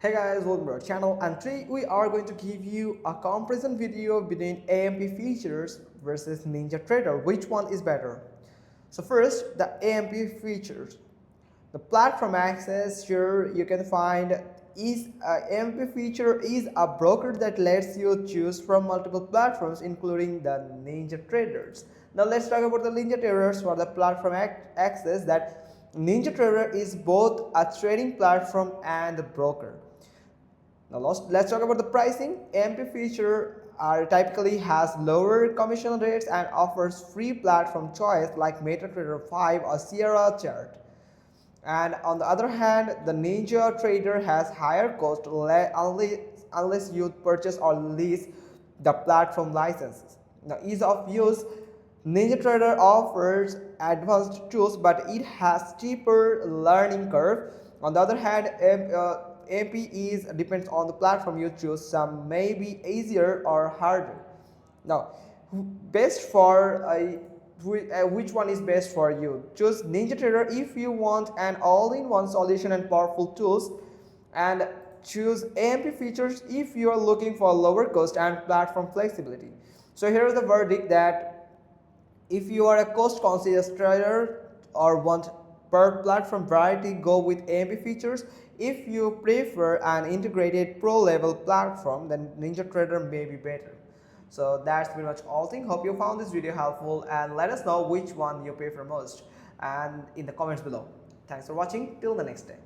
Hey guys, welcome to our channel, and today we are going to give you a comparison video between AMP features versus NinjaTrader. Which one is better? So first, the AMP features. The platform access, here you can find is AMP feature is a broker that lets you choose from multiple platforms including the NinjaTraders. Now let's talk about the NinjaTraders for the platform access. That NinjaTrader is both a trading platform and a broker. Now let's talk about the pricing. AMP feature typically has lower commission rates and offers free platform choice like MetaTrader 5 or Sierra Chart. And on the other hand, the NinjaTrader has higher cost unless you purchase or lease the platform licenses. Now, ease of use. NinjaTrader offers advanced tools, but it has steeper learning curve. On the other hand, APEs depends on the platform you choose. Some may be easier or harder. Now, best for which one is best for you? Choose NinjaTrader if you want an all-in-one solution and powerful tools, and choose AMP features if you are looking for lower cost and platform flexibility. So here is the verdict: that if you are a cost conscious trader or want per platform variety, go with AMP features. If you prefer an integrated pro level platform, then NinjaTrader may be better. So that's pretty much all thing. Hope you found this video helpful, and let us know which one you prefer most and in the comments below. Thanks for watching. Till the next day.